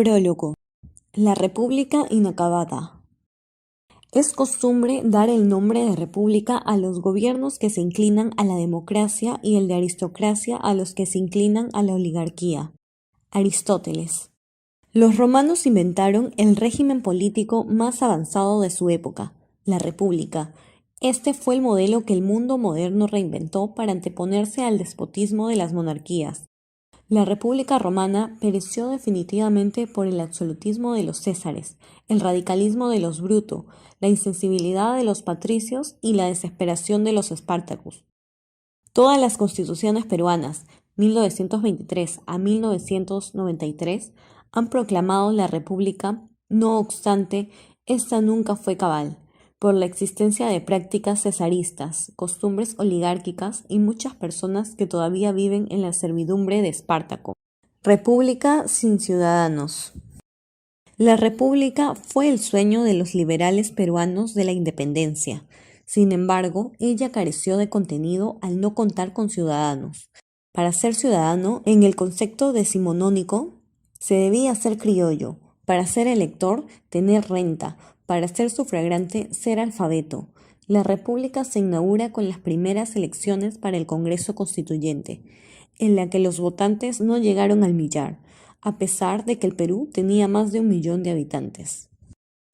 Prólogo. La República inacabada. Es costumbre dar el nombre de república a los gobiernos que se inclinan a la democracia y el de aristocracia a los que se inclinan a la oligarquía. Aristóteles. Los romanos inventaron el régimen político más avanzado de su época, la república. Este fue el modelo que el mundo moderno reinventó para anteponerse al despotismo de las monarquías. La República Romana pereció definitivamente por el absolutismo de los césares, el radicalismo de los Bruto, la insensibilidad de los patricios y la desesperación de los Spartacus. Todas las constituciones peruanas, 1923 a 1993, han proclamado la República, no obstante, esta nunca fue cabal, por la existencia de prácticas cesaristas, costumbres oligárquicas y muchas personas que todavía viven en la servidumbre de Espartaco. República sin ciudadanos. La República fue el sueño de los liberales peruanos de la independencia. Sin embargo, ella careció de contenido al no contar con ciudadanos. Para ser ciudadano, en el concepto decimonónico, se debía ser criollo. Para ser elector, tener renta. Para ser sufragante, ser alfabeto. La República se inaugura con las primeras elecciones para el Congreso Constituyente, en la que los votantes no llegaron al millar, a pesar de que el Perú tenía más de 1 millón de habitantes.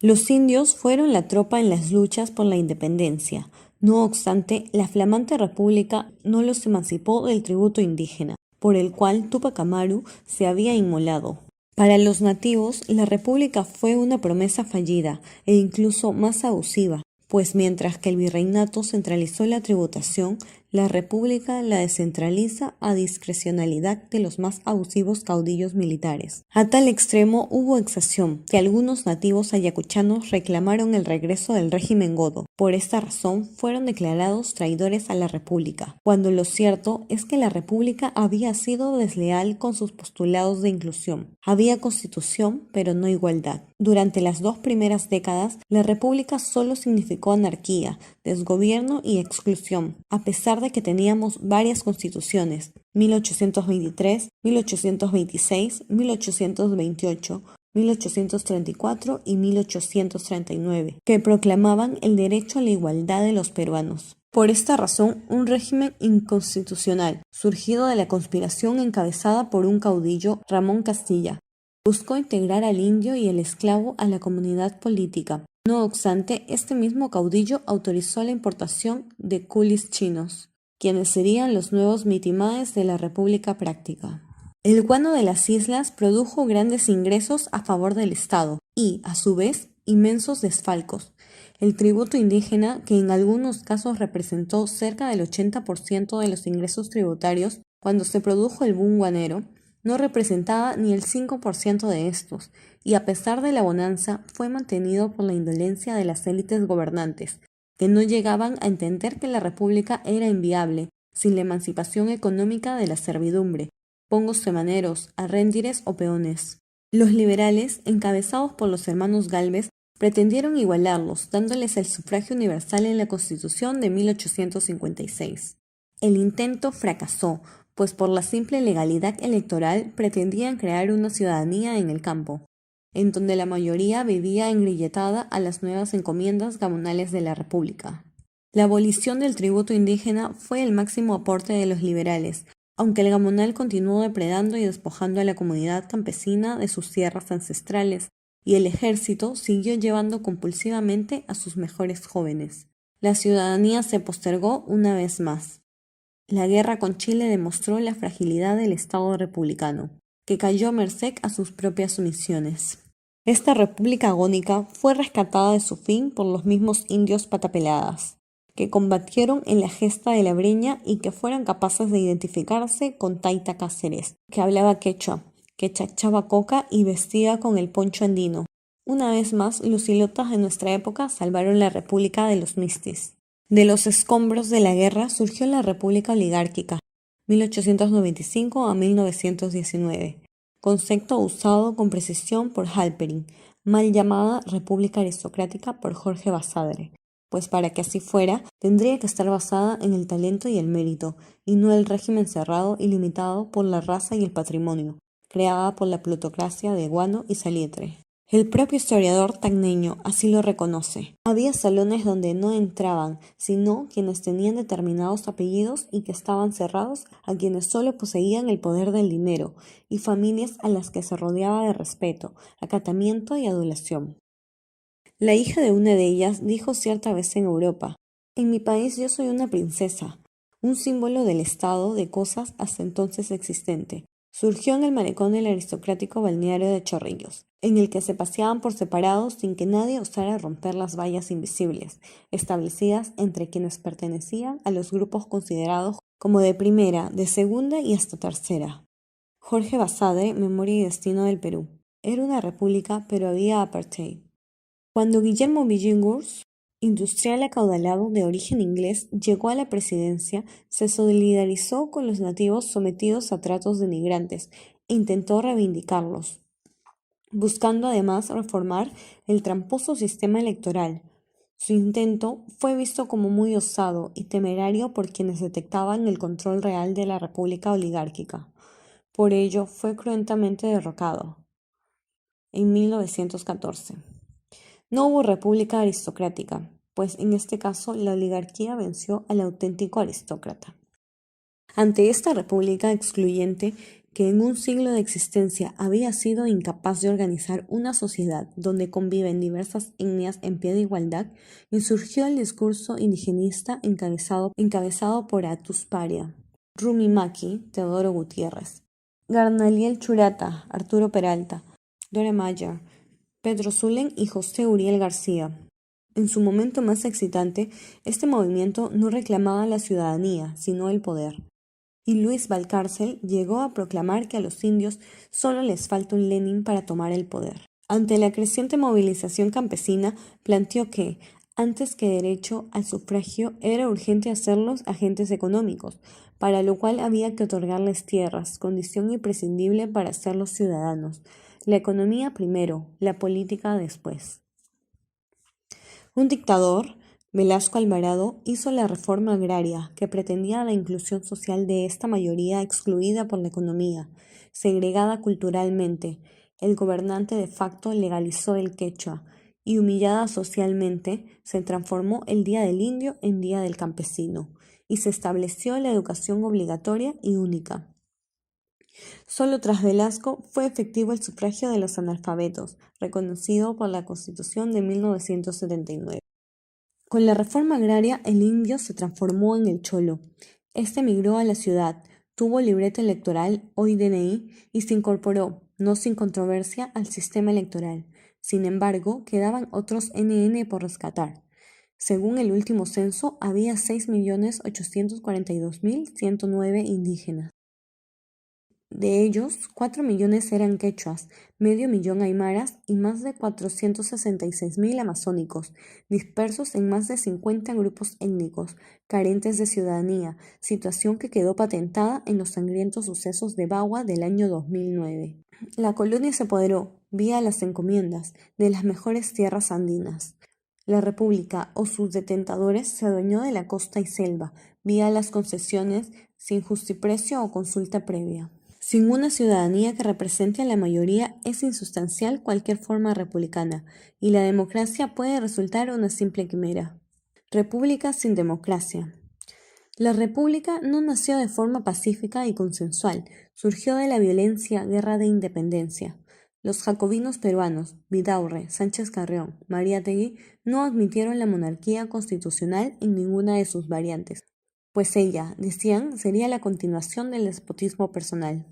Los indios fueron la tropa en las luchas por la independencia. No obstante, la flamante república no los emancipó del tributo indígena, por el cual Túpac Amaru se había inmolado. Para los nativos, la república fue una promesa fallida e incluso más abusiva, pues mientras que el virreinato centralizó la tributación, la república la descentraliza a discrecionalidad de los más abusivos caudillos militares. A tal extremo hubo exacción que algunos nativos ayacuchanos reclamaron el regreso del régimen godo. Por esta razón fueron declarados traidores a la república, cuando lo cierto es que la república había sido desleal con sus postulados de inclusión. Había constitución, pero no igualdad. Durante las 2 primeras décadas, la república solo significó anarquía, desgobierno y exclusión, a pesar de que teníamos varias constituciones, 1823, 1826, 1828, 1834 y 1839, que proclamaban el derecho a la igualdad de los peruanos. Por esta razón, un régimen inconstitucional, surgido de la conspiración encabezada por un caudillo, Ramón Castilla, buscó integrar al indio y el esclavo a la comunidad política. No obstante, este mismo caudillo autorizó la importación de culis chinos, quienes serían los nuevos mitimaes de la República Práctica. El guano de las islas produjo grandes ingresos a favor del Estado y, a su vez, inmensos desfalcos. El tributo indígena, que en algunos casos representó cerca del 80% de los ingresos tributarios cuando se produjo el boom guanero, no representaba ni el 5% de estos, y a pesar de la bonanza fue mantenido por la indolencia de las élites gobernantes, que no llegaban a entender que la república era inviable sin la emancipación económica de la servidumbre, pongos semaneros, arréndires o peones. Los liberales, encabezados por los hermanos Gálvez, pretendieron igualarlos, dándoles el sufragio universal en la Constitución de 1856. El intento fracasó, pues por la simple legalidad electoral pretendían crear una ciudadanía en el campo, en donde la mayoría vivía engrilletada a las nuevas encomiendas gamonales de la República. La abolición del tributo indígena fue el máximo aporte de los liberales, aunque el gamonal continuó depredando y despojando a la comunidad campesina de sus tierras ancestrales, y el ejército siguió llevando compulsivamente a sus mejores jóvenes. La ciudadanía se postergó una vez más. La guerra con Chile demostró la fragilidad del Estado republicano, que cayó a merced a sus propias omisiones. Esta república agónica fue rescatada de su fin por los mismos indios patapeladas, que combatieron en la gesta de la Breña y que fueron capaces de identificarse con Taita Cáceres, que hablaba quechua, que chachaba coca y vestía con el poncho andino. Una vez más, los ilotas de nuestra época salvaron la república de los mistis. De los escombros de la guerra surgió la República Oligárquica, 1895 a 1919, concepto usado con precisión por Halperin, mal llamada República Aristocrática por Jorge Basadre, pues para que así fuera, tendría que estar basada en el talento y el mérito, y no el régimen cerrado y limitado por la raza y el patrimonio, creada por la plutocracia de Guano y Salitre. El propio historiador tacneño así lo reconoce. Había salones donde no entraban, sino quienes tenían determinados apellidos y que estaban cerrados a quienes solo poseían el poder del dinero, y familias a las que se rodeaba de respeto, acatamiento y adulación. La hija de una de ellas dijo cierta vez en Europa: «En mi país yo soy una princesa, un símbolo del estado de cosas hasta entonces existente». Surgió en el malecón del aristocrático balneario de Chorrillos, en el que se paseaban por separado sin que nadie osara romper las vallas invisibles, establecidas entre quienes pertenecían a los grupos considerados como de primera, de segunda y hasta tercera. Jorge Basadre, Memoria y Destino del Perú. Era una república, pero había apartheid. Cuando Guillermo Billinghurst, industrial acaudalado de origen inglés, llegó a la presidencia, se solidarizó con los nativos sometidos a tratos denigrantes e intentó reivindicarlos, buscando además reformar el tramposo sistema electoral. Su intento fue visto como muy osado y temerario por quienes detectaban el control real de la república oligárquica. Por ello fue cruentamente derrocado en 1914. No hubo república aristocrática, pues en este caso la oligarquía venció al auténtico aristócrata. Ante esta república excluyente, que en un siglo de existencia había sido incapaz de organizar una sociedad donde conviven diversas etnias en pie de igualdad, insurgió el discurso indigenista encabezado por Atus Paria, Rumi Maki, Teodoro Gutiérrez, Garnaliel Churata, Arturo Peralta, Dore Mayer, Pedro Zulem y José Uriel García. En su momento más excitante, este movimiento no reclamaba la ciudadanía, sino el poder. Y Luis Valcárcel llegó a proclamar que a los indios solo les falta un Lenin para tomar el poder. Ante la creciente movilización campesina, planteó que, antes que derecho al sufragio, era urgente hacerlos agentes económicos, para lo cual había que otorgarles tierras, condición imprescindible para hacerlos ciudadanos. La economía primero, la política después. Un dictador, Velasco Alvarado, hizo la reforma agraria, que pretendía la inclusión social de esta mayoría excluida por la economía, segregada culturalmente. El gobernante de facto legalizó el quechua y, humillada socialmente, se transformó el Día del Indio en Día del Campesino, y se estableció la educación obligatoria y única. Solo tras Velasco fue efectivo el sufragio de los analfabetos, reconocido por la Constitución de 1979. Con la reforma agraria, el indio se transformó en el cholo. Este emigró a la ciudad, tuvo libreta electoral, hoy DNI, y se incorporó, no sin controversia, al sistema electoral. Sin embargo, quedaban otros NN por rescatar. Según el último censo, había 6.842.109 indígenas. De ellos, 4 millones eran quechuas, medio millón aymaras y más de 466.000 amazónicos, dispersos en más de 50 grupos étnicos, carentes de ciudadanía, situación que quedó patentada en los sangrientos sucesos de Bagua del año 2009. La colonia se apoderó, vía las encomiendas, de las mejores tierras andinas. La República o sus detentadores se adueñó de la costa y selva, vía las concesiones, sin justiprecio o consulta previa. Sin una ciudadanía que represente a la mayoría es insustancial cualquier forma republicana, y la democracia puede resultar una simple quimera. República sin democracia. La república no nació de forma pacífica y consensual, surgió de la violencia, guerra de independencia. Los jacobinos peruanos, Vidaurre, Sánchez Carrión, Mariátegui, no admitieron la monarquía constitucional en ninguna de sus variantes, pues ella, decían, sería la continuación del despotismo personal.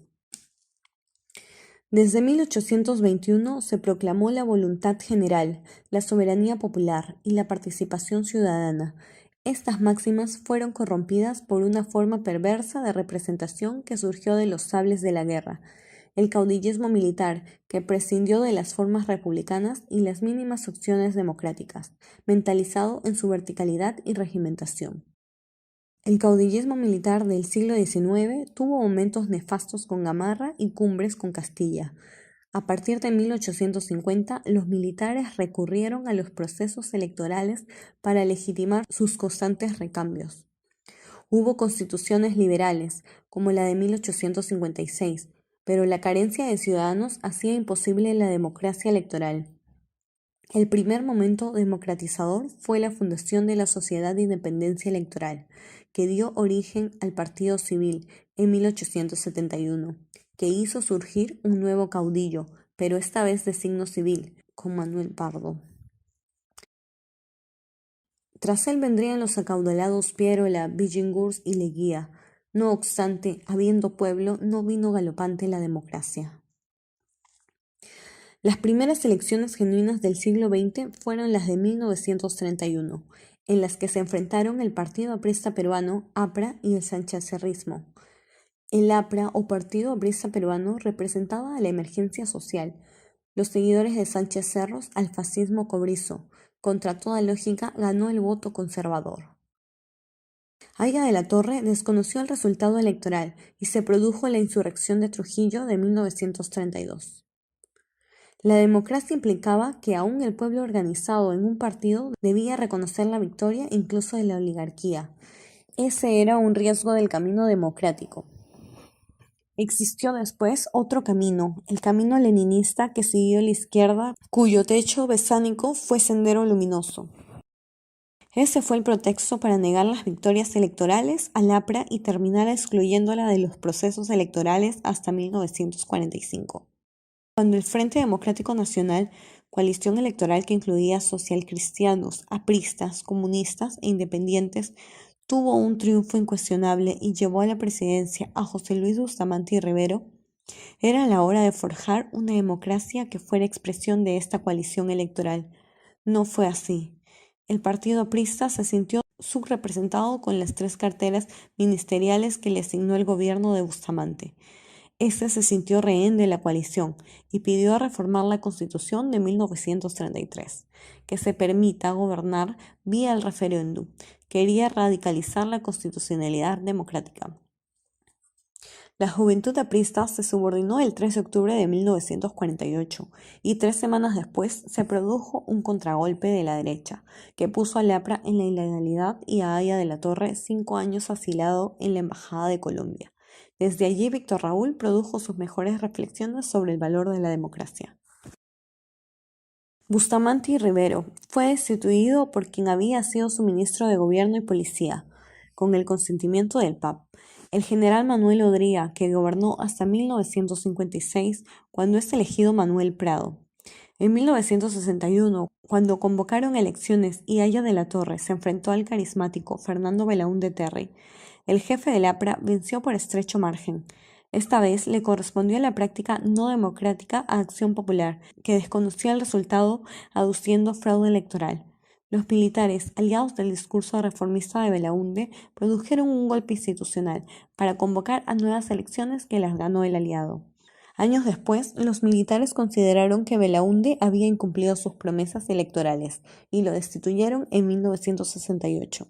Desde 1821 se proclamó la voluntad general, la soberanía popular y la participación ciudadana. Estas máximas fueron corrompidas por una forma perversa de representación que surgió de los sables de la guerra, el caudillismo militar, que prescindió de las formas republicanas y las mínimas opciones democráticas, mentalizado en su verticalidad y regimentación. El caudillismo militar del siglo XIX tuvo momentos nefastos con Gamarra y cumbres con Castilla. A partir de 1850, los militares recurrieron a los procesos electorales para legitimar sus constantes recambios. Hubo constituciones liberales, como la de 1856, pero la carencia de ciudadanos hacía imposible la democracia electoral. El primer momento democratizador fue la fundación de la Sociedad de Independencia Electoral, que dio origen al Partido Civil en 1871, que hizo surgir un nuevo caudillo, pero esta vez de signo civil, con Manuel Pardo. Tras él vendrían los acaudalados Pierola, Billinghurst y Leguía. No obstante, habiendo pueblo, no vino galopante la democracia. Las primeras elecciones genuinas del siglo XX fueron las de 1931, en las que se enfrentaron el Partido Aprista Peruano, APRA, y el sanchacerrismo. El APRA o Partido Aprista Peruano representaba a la emergencia social, los seguidores de Sánchez Cerros al fascismo cobrizo. Contra toda lógica ganó el voto conservador. Aya de la Torre desconoció el resultado electoral y se produjo la insurrección de Trujillo de 1932. La democracia implicaba que aún el pueblo organizado en un partido debía reconocer la victoria incluso de la oligarquía. Ese era un riesgo del camino democrático. Existió después otro camino, el camino leninista que siguió la izquierda, cuyo techo besánico fue Sendero Luminoso. Ese fue el pretexto para negar las victorias electorales al APRA y terminar excluyéndola de los procesos electorales hasta 1945. Cuando el Frente Democrático Nacional, coalición electoral que incluía socialcristianos, apristas, comunistas e independientes, tuvo un triunfo incuestionable y llevó a la presidencia a José Luis Bustamante y Rivero, era la hora de forjar una democracia que fuera expresión de esta coalición electoral. No fue así. El partido aprista se sintió subrepresentado con las 3 carteras ministeriales que le asignó el gobierno de Bustamante. Este se sintió rehén de la coalición y pidió reformar la Constitución de 1933, que se permita gobernar vía el referéndum. Quería radicalizar la constitucionalidad democrática. La juventud aprista se subordinó el 3 de octubre de 1948 y 3 semanas después se produjo un contragolpe de la derecha que puso al APRA en la ilegalidad y a Aya de la Torre 5 años asilado en la Embajada de Colombia. Desde allí Víctor Raúl produjo sus mejores reflexiones sobre el valor de la democracia. Bustamante y Rivero fue destituido por quien había sido su ministro de Gobierno y Policía, con el consentimiento del PAP, el general Manuel Odría, que gobernó hasta 1956, cuando es elegido Manuel Prado. En 1961, cuando convocaron elecciones y Aya de la Torre se enfrentó al carismático Fernando Belaúnde Terry, el jefe del APRA venció por estrecho margen. Esta vez le correspondió la práctica no democrática a Acción Popular, que desconocía el resultado aduciendo fraude electoral. Los militares, aliados del discurso reformista de Belaúnde, produjeron un golpe institucional para convocar a nuevas elecciones que las ganó el aliado. Años después, los militares consideraron que Belaúnde había incumplido sus promesas electorales y lo destituyeron en 1968,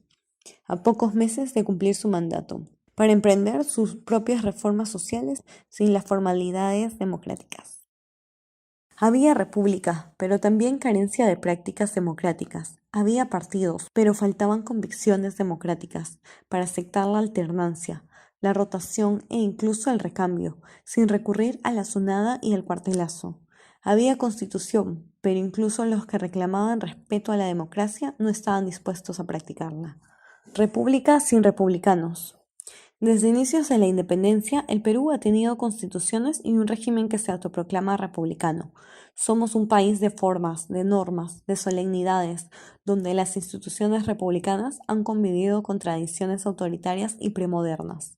a pocos meses de cumplir su mandato, para emprender sus propias reformas sociales sin las formalidades democráticas. Había república, pero también carencia de prácticas democráticas. Había partidos, pero faltaban convicciones democráticas para aceptar la alternancia, la rotación e incluso el recambio, sin recurrir a la sonada y el cuartelazo. Había constitución, pero incluso los que reclamaban respeto a la democracia no estaban dispuestos a practicarla. República sin republicanos. Desde inicios de la independencia, el Perú ha tenido constituciones y un régimen que se autoproclama republicano. Somos un país de formas, de normas, de solemnidades, donde las instituciones republicanas han convivido con tradiciones autoritarias y premodernas.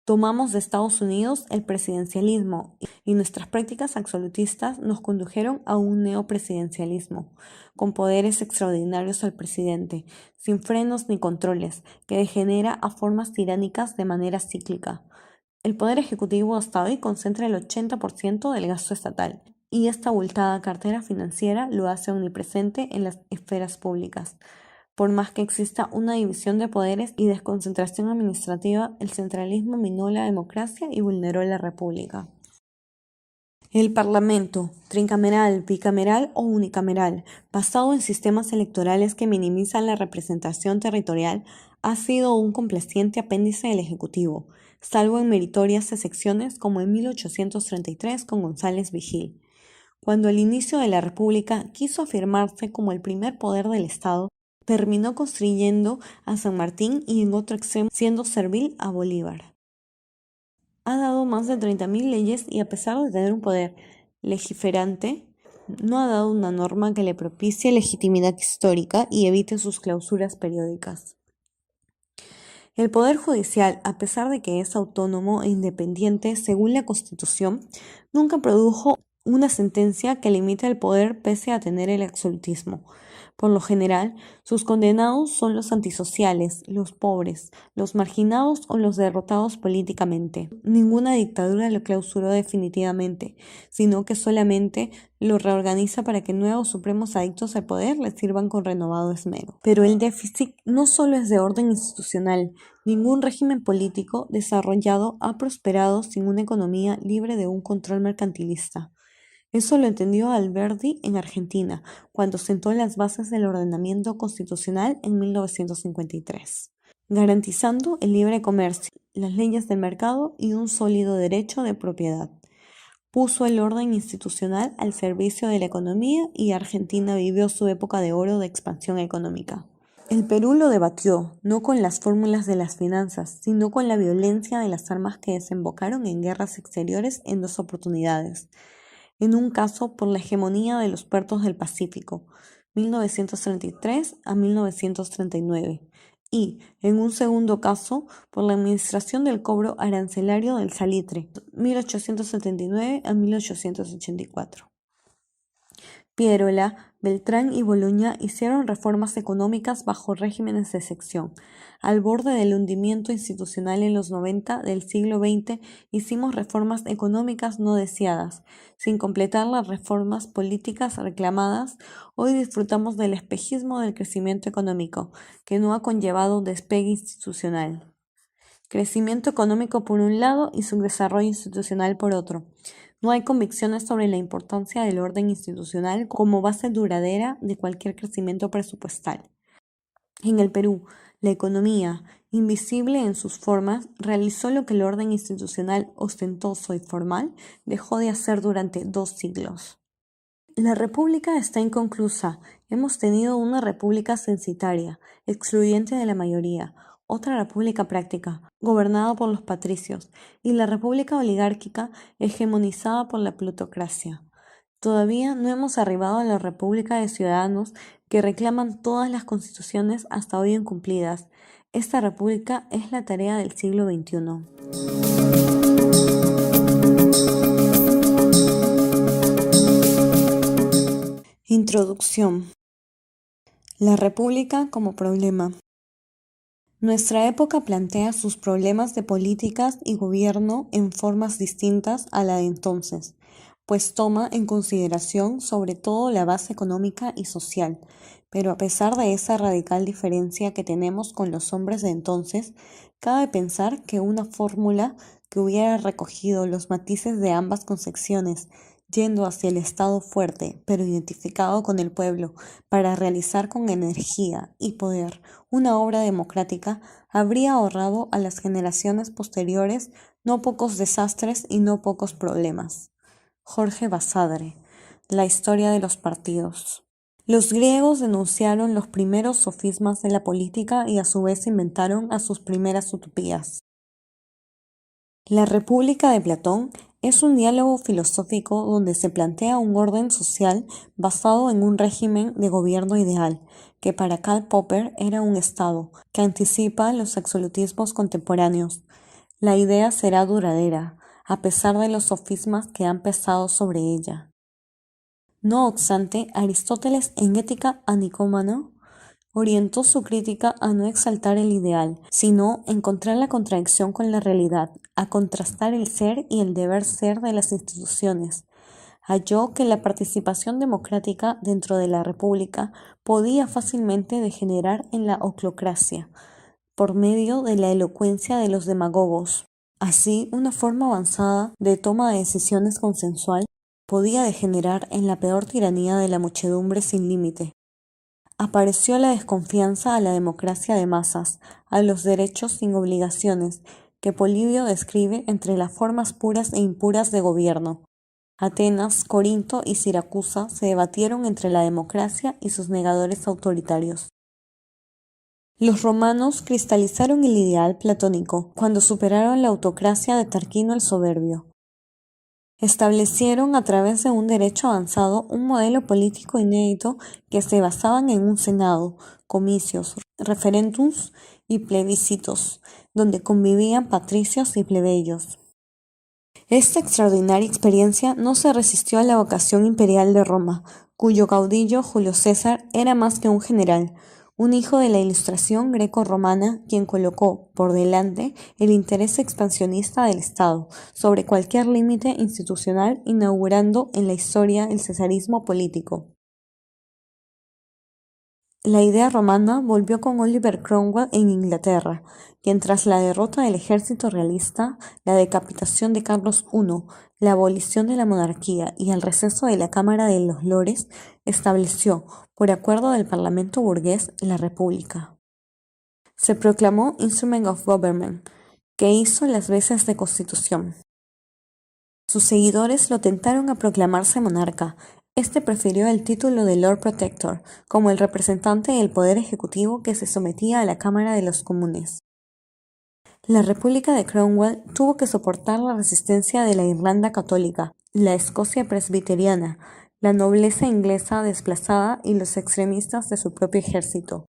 Tomamos de Estados Unidos el presidencialismo y nuestras prácticas absolutistas nos condujeron a un neopresidencialismo, con poderes extraordinarios al presidente, sin frenos ni controles, que degenera a formas tiránicas de manera cíclica. El poder ejecutivo hasta hoy concentra el 80% del gasto estatal, y esta abultada cartera financiera lo hace omnipresente en las esferas públicas. Por más que exista una división de poderes y desconcentración administrativa, el centralismo minó la democracia y vulneró la república. El Parlamento, tricameral, bicameral o unicameral, basado en sistemas electorales que minimizan la representación territorial, ha sido un complaciente apéndice del Ejecutivo, salvo en meritorias excepciones como en 1833 con González Vigil. Cuando al inicio de la República quiso afirmarse como el primer poder del Estado, terminó constriyendo a San Martín y en otro extremo siendo servil a Bolívar. Ha dado más de 30.000 leyes y a pesar de tener un poder legiferante, no ha dado una norma que le propicie legitimidad histórica y evite sus clausuras periódicas. El Poder Judicial, a pesar de que es autónomo e independiente según la Constitución, nunca produjo una sentencia que limite el poder pese a tener el absolutismo. Por lo general, sus condenados son los antisociales, los pobres, los marginados o los derrotados políticamente. Ninguna dictadura lo clausuró definitivamente, sino que solamente lo reorganiza para que nuevos supremos adictos al poder le sirvan con renovado esmero. Pero el déficit no solo es de orden institucional. Ningún régimen político desarrollado ha prosperado sin una economía libre de un control mercantilista. Eso lo entendió Alberdi en Argentina, cuando sentó las bases del ordenamiento constitucional en 1953, garantizando el libre comercio, las leyes del mercado y un sólido derecho de propiedad. Puso el orden institucional al servicio de la economía y Argentina vivió su época de oro de expansión económica. El Perú lo debatió, no con las fórmulas de las finanzas, sino con la violencia de las armas que desembocaron en guerras exteriores en dos oportunidades. En un caso por la hegemonía de los puertos del Pacífico, 1933 a 1939, y, en un segundo caso, por la administración del cobro arancelario del salitre, 1879 a 1884. Pierola, Beltrán y Boloña hicieron reformas económicas bajo regímenes de sección. Al borde del hundimiento institucional en los 90 del siglo XX, hicimos reformas económicas no deseadas. Sin completar las reformas políticas reclamadas, hoy disfrutamos del espejismo del crecimiento económico, que no ha conllevado un despegue institucional. Crecimiento económico por un lado y su desarrollo institucional por otro. No hay convicciones sobre la importancia del orden institucional como base duradera de cualquier crecimiento presupuestal. En el Perú, la economía, invisible en sus formas, realizó lo que el orden institucional ostentoso y formal dejó de hacer durante 2 siglos. La república está inconclusa. Hemos tenido una república censitaria, excluyente de la mayoría, otra república práctica, gobernada por los patricios, y la república oligárquica, hegemonizada por la plutocracia. Todavía no hemos arribado a la república de ciudadanos que reclaman todas las constituciones hasta hoy incumplidas. Esta república es la tarea del siglo XXI. Introducción. La República como problema. Nuestra época plantea sus problemas de políticas y gobierno en formas distintas a la de entonces, pues toma en consideración sobre todo la base económica y social, pero a pesar de esa radical diferencia que tenemos con los hombres de entonces, cabe pensar que una fórmula que hubiera recogido los matices de ambas concepciones, yendo hacia el Estado fuerte, pero identificado con el pueblo, para realizar con energía y poder una obra democrática, habría ahorrado a las generaciones posteriores no pocos desastres y no pocos problemas. Jorge Basadre, La historia de los partidos. Los griegos denunciaron los primeros sofismas de la política y a su vez inventaron a sus primeras utopías. La República de Platón es un diálogo filosófico donde se plantea un orden social basado en un régimen de gobierno ideal, que para Karl Popper era un Estado, que anticipa los absolutismos contemporáneos. La idea será duradera, a pesar de los sofismas que han pesado sobre ella. No obstante, Aristóteles en Ética a Nicómaco orientó su crítica a no exaltar el ideal, sino encontrar la contradicción con la realidad, a contrastar el ser y el deber ser de las instituciones. Halló que la participación democrática dentro de la República podía fácilmente degenerar en la oclocracia, por medio de la elocuencia de los demagogos. Así, una forma avanzada de toma de decisiones consensual podía degenerar en la peor tiranía de la muchedumbre sin límite. Apareció la desconfianza a la democracia de masas, a los derechos sin obligaciones, que Polibio describe entre las formas puras e impuras de gobierno. Atenas, Corinto y Siracusa se debatieron entre la democracia y sus negadores autoritarios. Los romanos cristalizaron el ideal platónico cuando superaron la autocracia de Tarquino el Soberbio. Establecieron a través de un derecho avanzado un modelo político inédito que se basaban en un senado, comicios, referendums y plebiscitos, donde convivían patricios y plebeyos. Esta extraordinaria experiencia no se resistió a la vocación imperial de Roma, cuyo caudillo Julio César era más que un general, un hijo de la Ilustración greco-romana, quien colocó por delante el interés expansionista del Estado sobre cualquier límite institucional, inaugurando en la historia el cesarismo político. La idea romana volvió con Oliver Cromwell en Inglaterra, quien tras la derrota del ejército realista, la decapitación de Carlos I, la abolición de la monarquía y el receso de la Cámara de los Lores, estableció, por acuerdo del Parlamento burgués, la República. Se proclamó Instrument of Government, que hizo las veces de Constitución. Sus seguidores lo tentaron a proclamarse monarca. Este prefirió el título de Lord Protector, como el representante del poder ejecutivo que se sometía a la Cámara de los Comunes. La República de Cromwell tuvo que soportar la resistencia de la Irlanda católica, la Escocia presbiteriana, la nobleza inglesa desplazada y los extremistas de su propio ejército.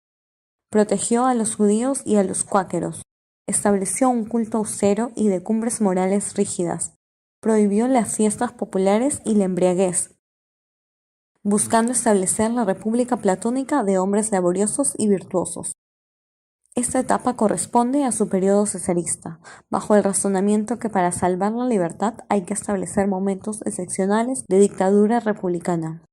Protegió a los judíos y a los cuáqueros. Estableció un culto austero y de cumbres morales rígidas. Prohibió las fiestas populares y la embriaguez, buscando establecer la república platónica de hombres laboriosos y virtuosos. Esta etapa corresponde a su periodo cesarista, bajo el razonamiento que para salvar la libertad hay que establecer momentos excepcionales de dictadura republicana.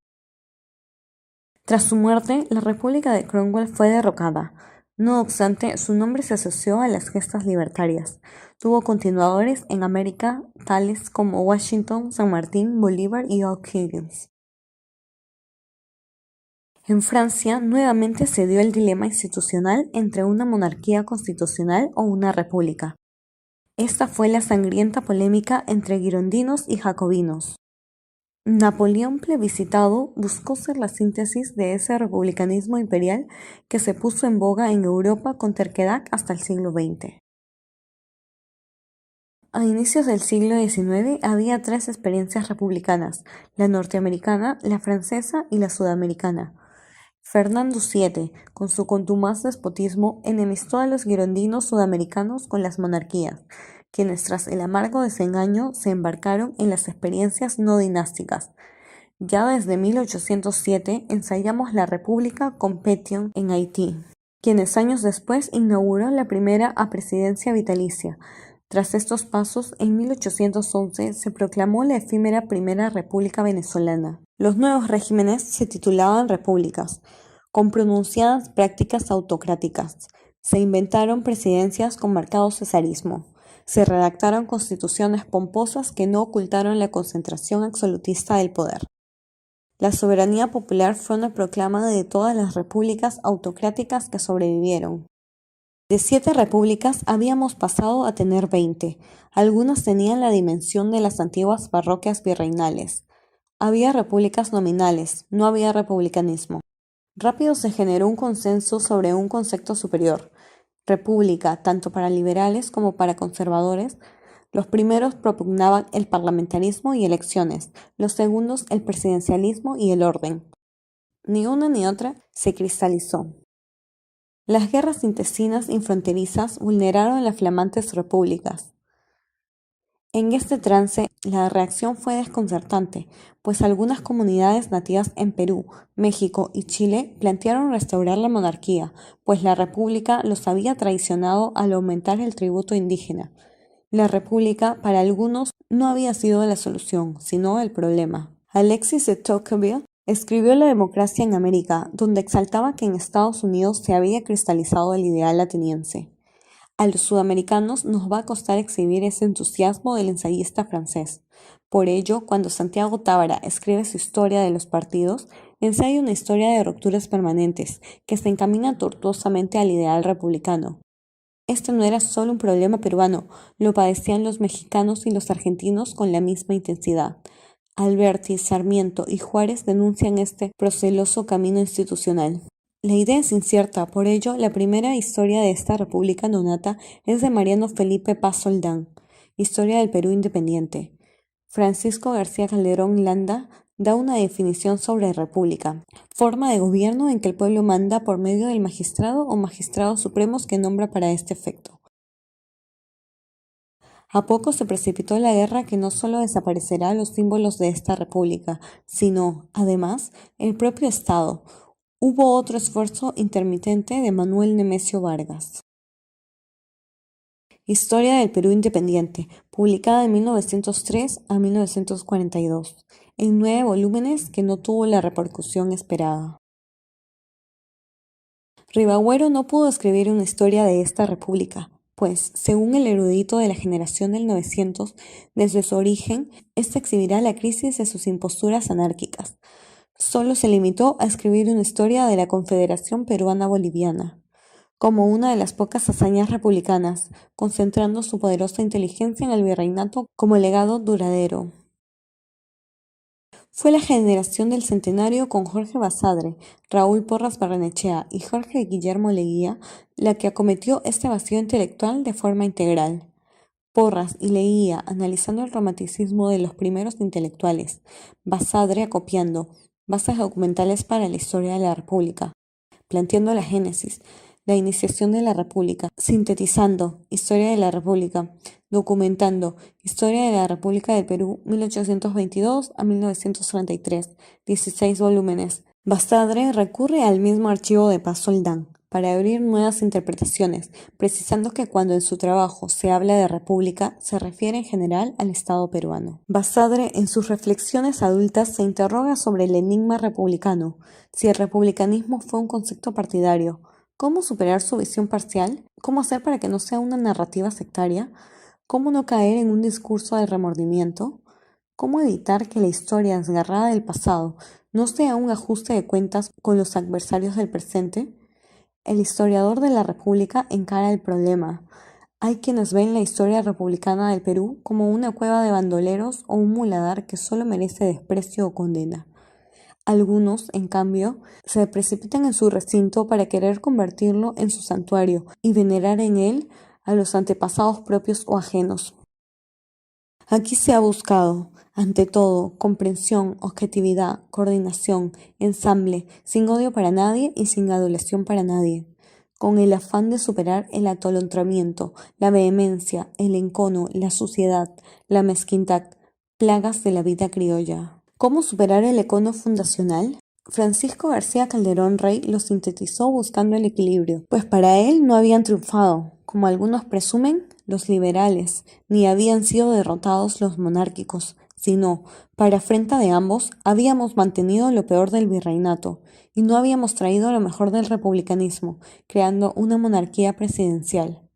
Tras su muerte, la República de Cromwell fue derrocada. No obstante, su nombre se asoció a las gestas libertarias. Tuvo continuadores en América, tales como Washington, San Martín, Bolívar y O'Higgins. En Francia, nuevamente se dio el dilema institucional entre una monarquía constitucional o una república. Esta fue la sangrienta polémica entre girondinos y jacobinos. Napoleón plebiscitado buscó ser la síntesis de ese republicanismo imperial que se puso en boga en Europa con terquedad hasta el siglo XX. A inicios del siglo XIX había tres experiencias republicanas: la norteamericana, la francesa y la sudamericana. Fernando VII, con su contumaz despotismo, enemistó a los girondinos sudamericanos con las monarquías, quienes tras el amargo desengaño se embarcaron en las experiencias no dinásticas. Ya desde 1807 ensayamos la República con Pétion en Haití, quienes años después inauguró la primera presidencia vitalicia. Tras estos pasos, en 1811 se proclamó la efímera Primera República Venezolana. Los nuevos regímenes se titulaban repúblicas, con pronunciadas prácticas autocráticas. Se inventaron presidencias con marcado cesarismo. Se redactaron constituciones pomposas que no ocultaron la concentración absolutista del poder. La soberanía popular fue una proclama de todas las repúblicas autocráticas que sobrevivieron. De 7 repúblicas habíamos pasado a tener 20. Algunas tenían la dimensión de las antiguas parroquias virreinales. Había repúblicas nominales, no había republicanismo. Rápido se generó un consenso sobre un concepto superior: república, tanto para liberales como para conservadores. Los primeros propugnaban el parlamentarismo y elecciones, los segundos el presidencialismo y el orden. Ni una ni otra se cristalizó. Las guerras intestinas y fronterizas vulneraron las flamantes repúblicas. En este trance, la reacción fue desconcertante, pues algunas comunidades nativas en Perú, México y Chile plantearon restaurar la monarquía, pues la república los había traicionado al aumentar el tributo indígena. La república, para algunos, no había sido la solución, sino el problema. Alexis de Tocqueville escribió La democracia en América, donde exaltaba que en Estados Unidos se había cristalizado el ideal ateniense. A los sudamericanos nos va a costar exhibir ese entusiasmo del ensayista francés. Por ello, cuando Santiago Tábara escribe su historia de los partidos, ensaya una historia de rupturas permanentes que se encamina tortuosamente al ideal republicano. Este no era solo un problema peruano, lo padecían los mexicanos y los argentinos con la misma intensidad. Alberti, Sarmiento y Juárez denuncian este proceloso camino institucional. La idea es incierta, por ello, la primera historia de esta república nonata es de Mariano Felipe Paz Soldán, Historia del Perú Independiente. Francisco García Calderón Landa da una definición sobre república, forma de gobierno en que el pueblo manda por medio del magistrado o magistrados supremos que nombra para este efecto. A poco se precipitó la guerra que no solo desaparecerá los símbolos de esta república, sino, además, el propio Estado. Hubo otro esfuerzo intermitente de Manuel Nemesio Vargas. Historia del Perú Independiente, publicada de 1903 a 1942, en 9 volúmenes que no tuvo la repercusión esperada. Ribagüero no pudo escribir una historia de esta república, pues, según el erudito de la generación del 900, desde su origen, ésta exhibirá la crisis de sus imposturas anárquicas. Solo se limitó a escribir una historia de la Confederación Peruana Boliviana, como una de las pocas hazañas republicanas, concentrando su poderosa inteligencia en el virreinato como legado duradero. Fue la generación del centenario con Jorge Basadre, Raúl Porras Barrenechea y Jorge Guillermo Leguía la que acometió este vacío intelectual de forma integral. Porras y Leguía analizando el romanticismo de los primeros intelectuales, Basadre acopiando bases documentales para la historia de la República, planteando la génesis, la iniciación de la República, sintetizando Historia de la República, documentando Historia de la República del Perú 1822 a 1933, 16 volúmenes. Basadre recurre al mismo archivo de Paz Soldán para abrir nuevas interpretaciones, precisando que cuando en su trabajo se habla de república, se refiere en general al Estado peruano. Basadre, en sus reflexiones adultas, se interroga sobre el enigma republicano, si el republicanismo fue un concepto partidario, cómo superar su visión parcial, cómo hacer para que no sea una narrativa sectaria, cómo no caer en un discurso de remordimiento, cómo evitar que la historia desgarrada del pasado no sea un ajuste de cuentas con los adversarios del presente. El historiador de la República encara el problema. Hay quienes ven la historia republicana del Perú como una cueva de bandoleros o un muladar que solo merece desprecio o condena. Algunos, en cambio, se precipitan en su recinto para querer convertirlo en su santuario y venerar en él a los antepasados propios o ajenos. Aquí se ha buscado, ante todo, comprensión, objetividad, coordinación, ensamble, sin odio para nadie y sin adulación para nadie, con el afán de superar el atolondramiento, la vehemencia, el encono, la suciedad, la mezquindad, plagas de la vida criolla. ¿Cómo superar el encono fundacional? Francisco García Calderón Rey lo sintetizó buscando el equilibrio, pues para él no habían triunfado, como algunos presumen, los liberales, ni habían sido derrotados los monárquicos, sino, para afrenta de ambos, habíamos mantenido lo peor del virreinato, y no habíamos traído lo mejor del republicanismo, creando una monarquía presidencial.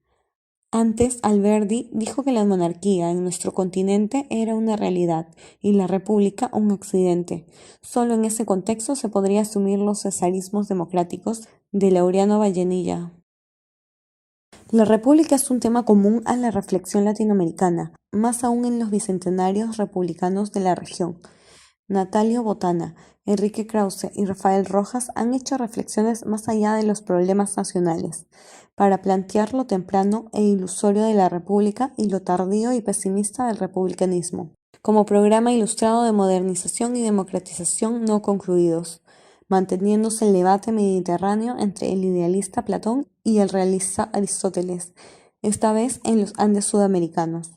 Antes, Alberti dijo que la monarquía en nuestro continente era una realidad y la república un accidente. Solo en ese contexto se podría asumir los cesarismos democráticos de Laureano Vallenilla. La república es un tema común a la reflexión latinoamericana, más aún en los bicentenarios republicanos de la región. Natalio Botana, Enrique Krause y Rafael Rojas han hecho reflexiones más allá de los problemas nacionales, para plantear lo temprano e ilusorio de la República y lo tardío y pesimista del republicanismo, como programa ilustrado de modernización y democratización no concluidos, manteniéndose el debate mediterráneo entre el idealista Platón y el realista Aristóteles, esta vez en los Andes sudamericanos.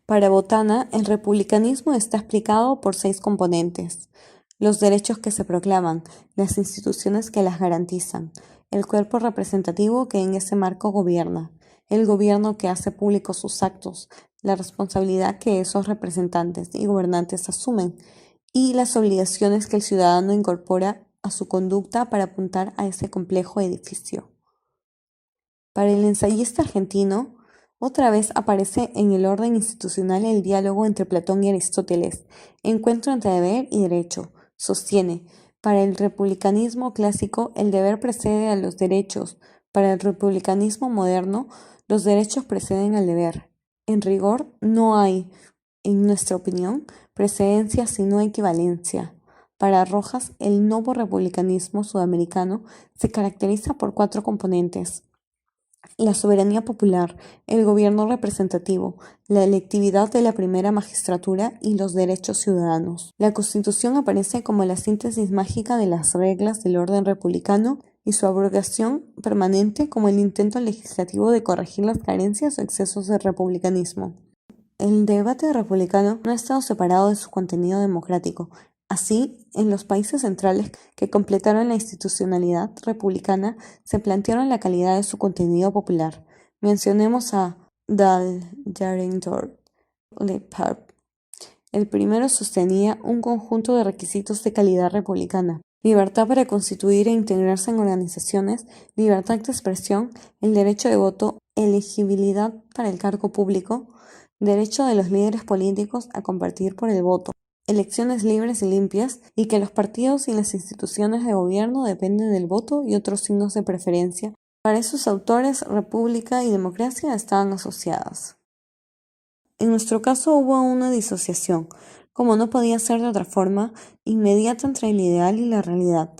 Para Botana, el republicanismo está explicado por 6 componentes: los derechos que se proclaman, las instituciones que las garantizan, el cuerpo representativo que en ese marco gobierna, el gobierno que hace públicos sus actos, la responsabilidad que esos representantes y gobernantes asumen, y las obligaciones que el ciudadano incorpora a su conducta para apuntar a ese complejo edificio. Para el ensayista argentino, otra vez aparece en el orden institucional el diálogo entre Platón y Aristóteles, encuentro entre deber y derecho. Sostiene, para el republicanismo clásico el deber precede a los derechos, para el republicanismo moderno los derechos preceden al deber. En rigor, no hay, en nuestra opinión, precedencia sino equivalencia. Para Rojas, el nuevo republicanismo sudamericano se caracteriza por 4 componentes: la soberanía popular, el gobierno representativo, la electividad de la primera magistratura y los derechos ciudadanos. La Constitución aparece como la síntesis mágica de las reglas del orden republicano y su abrogación permanente como el intento legislativo de corregir las carencias o excesos del republicanismo. El debate republicano no ha estado separado de su contenido democrático. Así, en los países centrales que completaron la institucionalidad republicana se plantearon la calidad de su contenido popular. Mencionemos a Dalrymple Park. El primero sostenía un conjunto de requisitos de calidad republicana: libertad para constituir e integrarse en organizaciones, libertad de expresión, el derecho de voto, elegibilidad para el cargo público, derecho de los líderes políticos a competir por el voto, elecciones libres y limpias, y que los partidos y las instituciones de gobierno dependen del voto y otros signos de preferencia. Para esos autores, república y democracia estaban asociadas. En nuestro caso hubo una disociación, como no podía ser de otra forma, inmediata entre el ideal y la realidad.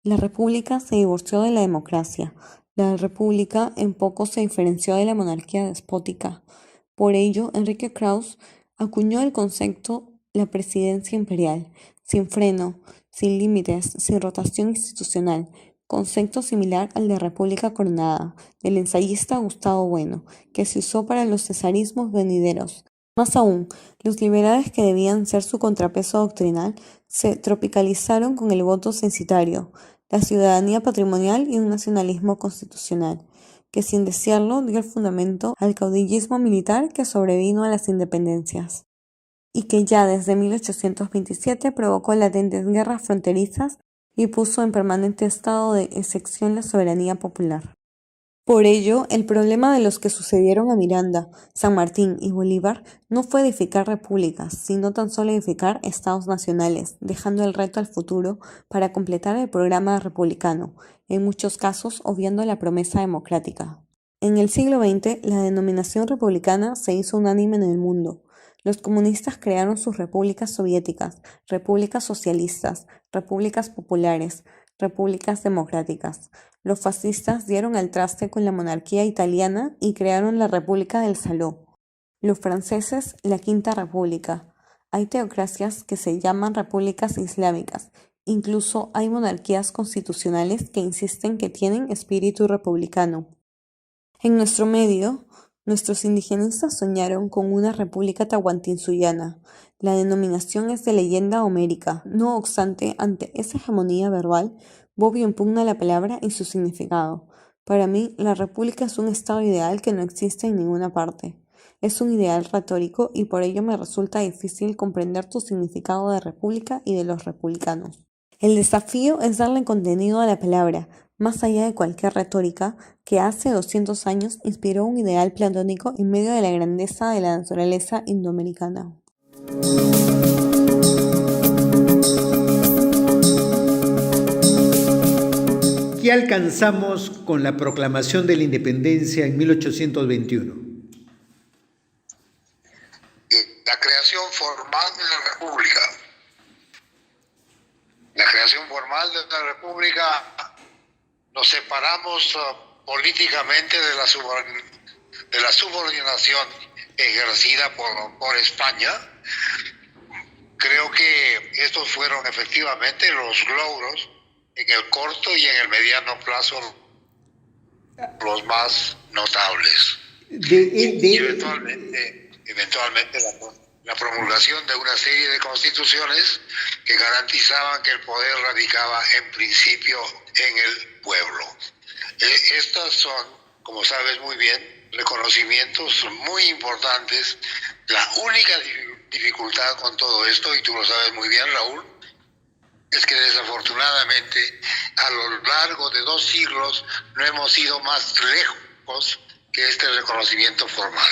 La república se divorció de la democracia. La república en poco se diferenció de la monarquía despótica. Por ello, Enrique Krauss acuñó el concepto la presidencia imperial, sin freno, sin límites, sin rotación institucional, concepto similar al de república coronada, del ensayista Gustavo Bueno, que se usó para los cesarismos venideros. Más aún, los liberales, que debían ser su contrapeso doctrinal, se tropicalizaron con el voto censitario, la ciudadanía patrimonial y un nacionalismo constitucional, que sin desearlo dio el fundamento al caudillismo militar que sobrevino a las independencias, y que ya desde 1827 provocó latentes guerras fronterizas y puso en permanente estado de excepción la soberanía popular. Por ello, el problema de los que sucedieron a Miranda, San Martín y Bolívar no fue edificar repúblicas, sino tan solo edificar estados nacionales, dejando el reto al futuro para completar el programa republicano, en muchos casos obviando la promesa democrática. En el siglo XX, la denominación republicana se hizo unánime en el mundo. Los comunistas crearon sus repúblicas soviéticas, repúblicas socialistas, repúblicas populares, repúblicas democráticas. Los fascistas dieron al traste con la monarquía italiana y crearon la República del Saló. Los franceses, la Quinta República. Hay teocracias que se llaman repúblicas islámicas. Incluso hay monarquías constitucionales que insisten que tienen espíritu republicano. En nuestro medio, nuestros indigenistas soñaron con una república tahuantinsullana. La denominación es de leyenda homérica. No obstante, ante esa hegemonía verbal, Bobbio impugna la palabra y su significado. Para mí, la república es un estado ideal que no existe en ninguna parte. Es un ideal retórico y por ello me resulta difícil comprender tu significado de república y de los republicanos. El desafío es darle contenido a la palabra, más allá de cualquier retórica, que hace 200 años inspiró un ideal platónico en medio de la grandeza de la naturaleza indoamericana. ¿Qué alcanzamos con la proclamación de la independencia en 1821? La creación formal de la República. La creación formal de la República, nos separamos políticamente de la subordinación ejercida por España. Creo que estos fueron efectivamente los logros en el corto y en el mediano plazo los más notables. Y eventualmente la promulgación de una serie de constituciones que garantizaban que el poder radicaba en principio en el pueblo. Estas son, como sabes muy bien, reconocimientos muy importantes. La única dificultad con todo esto, y tú lo sabes muy bien, Raúl, es que desafortunadamente a lo largo de 2 siglos no hemos ido más lejos lejos que este reconocimiento formal.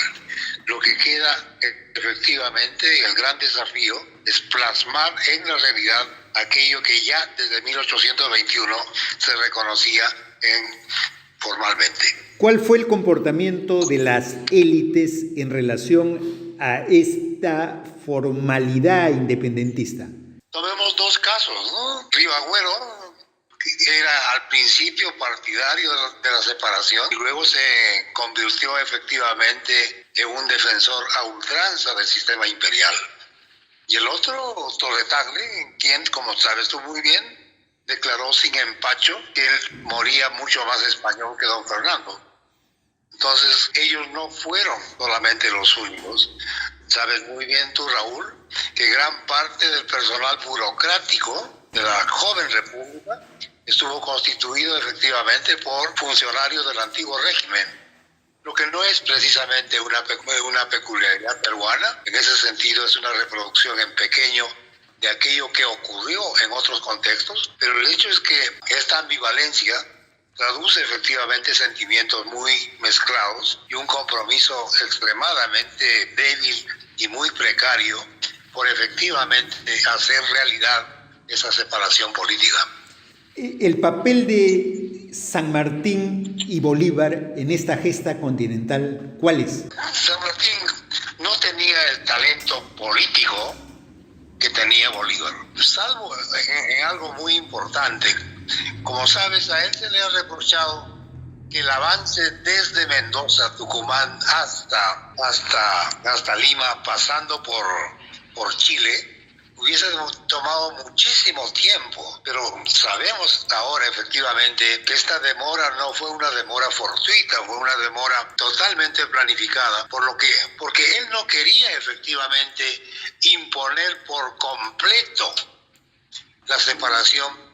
Lo que queda efectivamente, el gran desafío, es plasmar en la realidad aquello que ya desde 1821 se reconocía formalmente. ¿Cuál fue el comportamiento de las élites en relación a esta formalidad independentista? Tomemos dos casos, ¿no? Ribagüero era al principio partidario de la separación y luego se convirtió efectivamente en un defensor a ultranza del sistema imperial. Y el otro, Torre Tagle, quien, como sabes tú muy bien, declaró sin empacho que él moría mucho más español que don Fernando. Entonces, ellos no fueron solamente los únicos. Sabes muy bien tú, Raúl, que gran parte del personal burocrático de la joven república estuvo constituido efectivamente por funcionarios del antiguo régimen, lo que no es precisamente una peculiaridad peruana. En ese sentido es una reproducción en pequeño de aquello que ocurrió en otros contextos, pero el hecho es que esta ambivalencia traduce efectivamente sentimientos muy mezclados y un compromiso extremadamente débil y muy precario por efectivamente hacer realidad esa separación política. El papel de San Martín y Bolívar en esta gesta continental, ¿cuál es? San Martín no tenía el talento político que tenía Bolívar, salvo en algo muy importante. Como sabes, a él se le ha reprochado que el avance desde Mendoza, Tucumán, hasta Lima, pasando por Chile, hubiese tomado muchísimo tiempo, pero sabemos ahora efectivamente que esta demora no fue una demora fortuita, fue una demora totalmente planificada, porque él no quería efectivamente imponer por completo la separación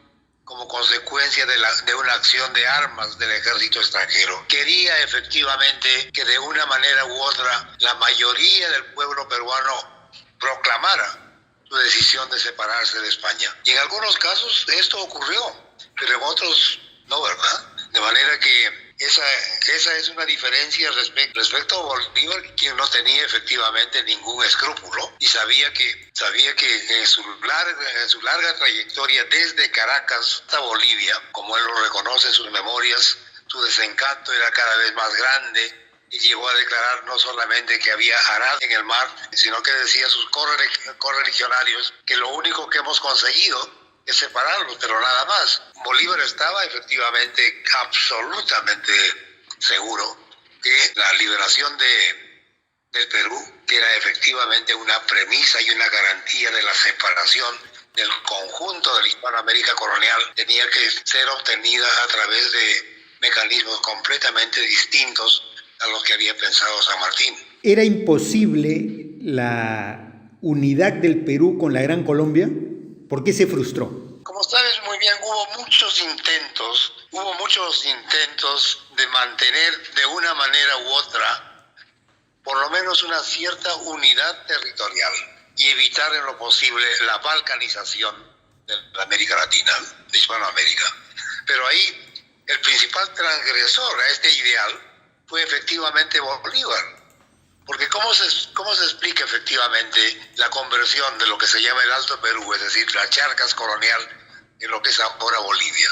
como consecuencia de una acción de armas del ejército extranjero. Quería efectivamente que de una manera u otra la mayoría del pueblo peruano proclamara su decisión de separarse de España. Y en algunos casos esto ocurrió, pero en otros no, ¿verdad? De manera que esa es una diferencia respecto a Bolívar, quien no tenía efectivamente ningún escrúpulo y sabía que en su larga trayectoria desde Caracas hasta Bolivia, como él lo reconoce en sus memorias, su desencanto era cada vez más grande y llegó a declarar no solamente que había arado en el mar, sino que decía a sus correligionarios que lo único que hemos conseguido es separarlos, pero nada más. Bolívar estaba efectivamente absolutamente seguro que la liberación del Perú, que era efectivamente una premisa y una garantía de la separación del conjunto de la Hispanoamérica colonial, tenía que ser obtenida a través de mecanismos completamente distintos a los que había pensado San Martín. ¿Era imposible la unidad del Perú con la Gran Colombia? ¿Por qué se frustró? Como sabes muy bien, hubo muchos intentos de mantener de una manera u otra, por lo menos una cierta unidad territorial y evitar en lo posible la balcanización de la América Latina, de Hispanoamérica. Pero ahí el principal transgresor a este ideal fue efectivamente Bolívar. Porque ¿cómo se explica efectivamente la conversión de lo que se llama el Alto Perú, es decir, la Charcas colonial, en lo que es ahora Bolivia?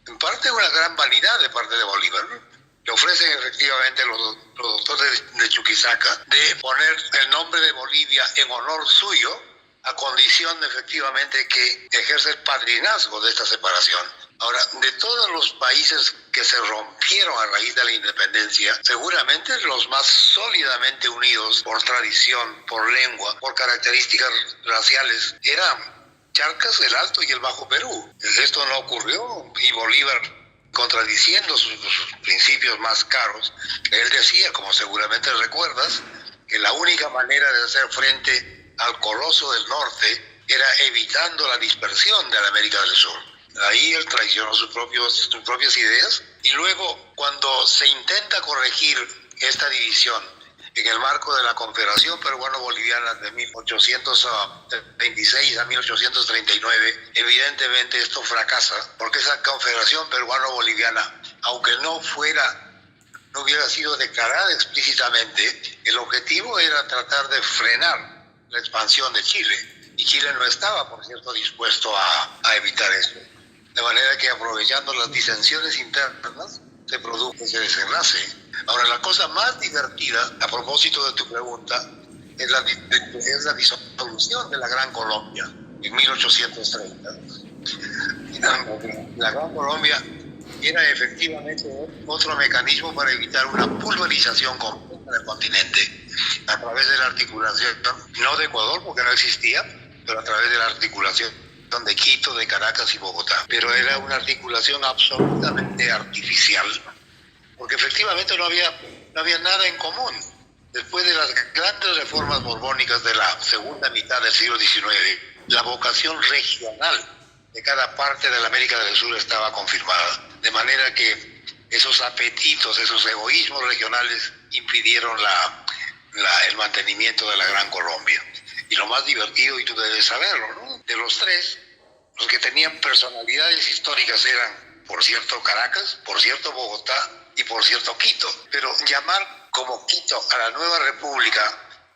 En parte una gran vanidad de parte de Bolívar, ¿no? Le ofrecen efectivamente los doctores de Chuquisaca de poner el nombre de Bolivia en honor suyo, a condición efectivamente que ejerce el padrinazgo de esta separación. Ahora, de todos los países que se rompieron a raíz de la independencia, seguramente los más sólidamente unidos por tradición, por lengua, por características raciales, eran Charcas, el Alto y el Bajo Perú. Esto no ocurrió y Bolívar, contradiciendo sus principios más caros, él decía, como seguramente recuerdas, que la única manera de hacer frente al coloso del norte era evitando la dispersión de la América del Sur. Ahí él traicionó sus propias ideas y luego cuando se intenta corregir esta división en el marco de la Confederación Peruano-Boliviana de 1826 a 1839, evidentemente esto fracasa porque esa Confederación Peruano-Boliviana, aunque no fuera no hubiera sido declarada explícitamente, el objetivo era tratar de frenar la expansión de Chile. Y Chile no estaba, por cierto, dispuesto a evitar eso. De manera que, aprovechando las disensiones internas, se produjo ese desenlace. Ahora, la cosa más divertida, a propósito de tu pregunta, es la disolución de la Gran Colombia en 1830. La Gran Colombia era efectivamente otro mecanismo para evitar una pulverización completa del continente a través de la articulación, no de Ecuador porque no existía, pero a través de la articulación de Quito, de Caracas y Bogotá. Pero era una articulación absolutamente artificial, porque efectivamente no había nada en común. Después de las grandes reformas borbónicas de la segunda mitad del siglo XIX, la vocación regional de cada parte de la América del Sur estaba confirmada. De manera que esos apetitos, esos egoísmos regionales impidieron el mantenimiento de la Gran Colombia. Y lo más divertido, y tú debes saberlo, ¿no? De los tres, los que tenían personalidades históricas eran, por cierto, Caracas, por cierto, Bogotá y por cierto, Quito. Pero llamar como Quito a la nueva república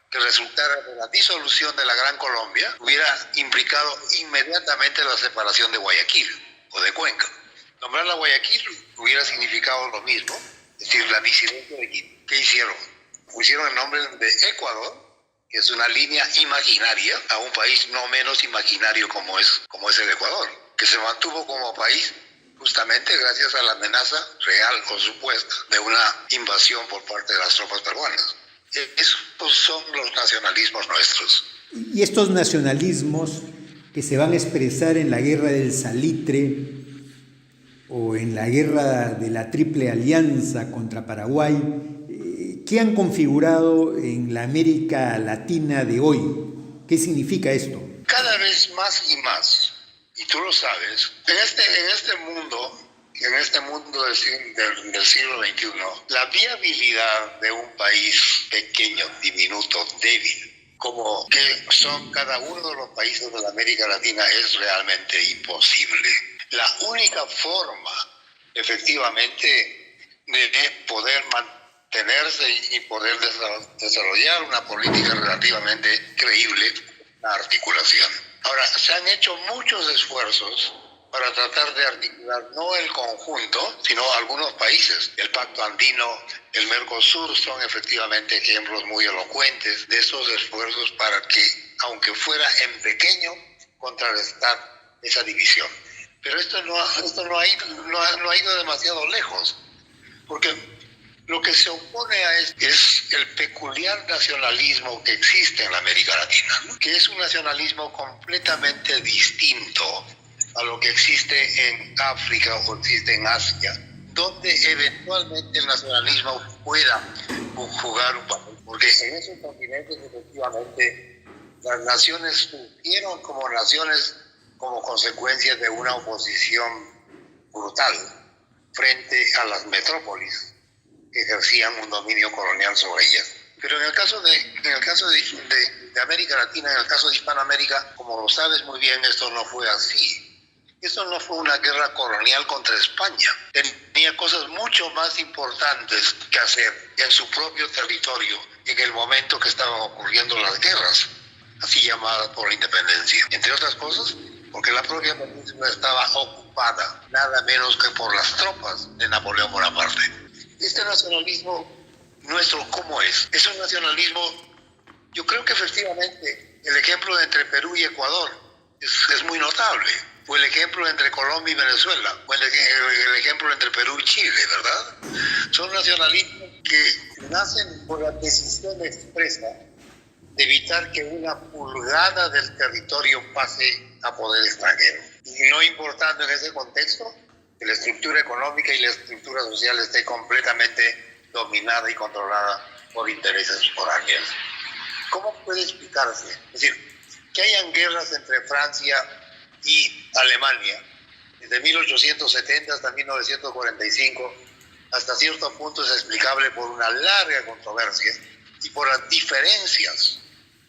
que resultara de la disolución de la Gran Colombia hubiera implicado inmediatamente la separación de Guayaquil o de Cuenca. Nombrar a Guayaquil hubiera significado lo mismo, es decir, la disidencia de Quito. ¿Qué hicieron? Pusieron el nombre de Ecuador, que es una línea imaginaria, a un país no menos imaginario como es el Ecuador, que se mantuvo como país justamente gracias a la amenaza real o supuesta de una invasión por parte de las tropas peruanas. Esos son los nacionalismos nuestros. Y estos nacionalismos que se van a expresar en la guerra del Salitre o en la guerra de la Triple Alianza contra Paraguay, ¿qué han configurado en la América Latina de hoy? ¿Qué significa esto? Cada vez más y más, y tú lo sabes, en este mundo del siglo XXI, la viabilidad de un país pequeño, diminuto, débil, como que son cada uno de los países de la América Latina, es realmente imposible. La única forma, efectivamente, de poder mantenerse y poder desarrollar una política relativamente creíble, la articulación. Ahora, se han hecho muchos esfuerzos para tratar de articular no el conjunto, sino algunos países. El Pacto Andino, el Mercosur son efectivamente ejemplos muy elocuentes de esos esfuerzos para que, aunque fuera en pequeño, contrarrestar esa división. Pero esto no ha ido demasiado lejos, porque lo que se opone a esto es el peculiar nacionalismo que existe en la América Latina, ¿no? Que es un nacionalismo completamente distinto a lo que existe en África o existe en Asia, donde eventualmente el nacionalismo pueda jugar un papel. Porque en esos continentes, efectivamente, las naciones surgieron como naciones como consecuencia de una oposición brutal frente a las metrópolis que ejercían un dominio colonial sobre ellas. Pero en el caso de América Latina, en el caso de Hispanoamérica, como lo sabes muy bien, esto no fue así. Esto no fue una guerra colonial contra España. Tenía cosas mucho más importantes que hacer en su propio territorio en el momento que estaban ocurriendo las guerras, así llamadas por la independencia. Entre otras cosas, porque la propia península estaba ocupada, nada menos que por las tropas de Napoleón Bonaparte. Este nacionalismo nuestro, ¿cómo es? Es un nacionalismo, yo creo que efectivamente el ejemplo entre Perú y Ecuador es muy notable. O el ejemplo entre Colombia y Venezuela, o el ejemplo entre Perú y Chile, ¿verdad? Son nacionalismos que nacen por la decisión expresa de evitar que una pulgada del territorio pase a poder extranjero. Y no importando en ese contexto que la estructura económica y la estructura social esté completamente dominada y controlada por intereses foráneos. ¿Cómo puede explicarse? Es decir, que hayan guerras entre Francia y Alemania, desde 1870 hasta 1945, hasta cierto punto es explicable por una larga controversia y por las diferencias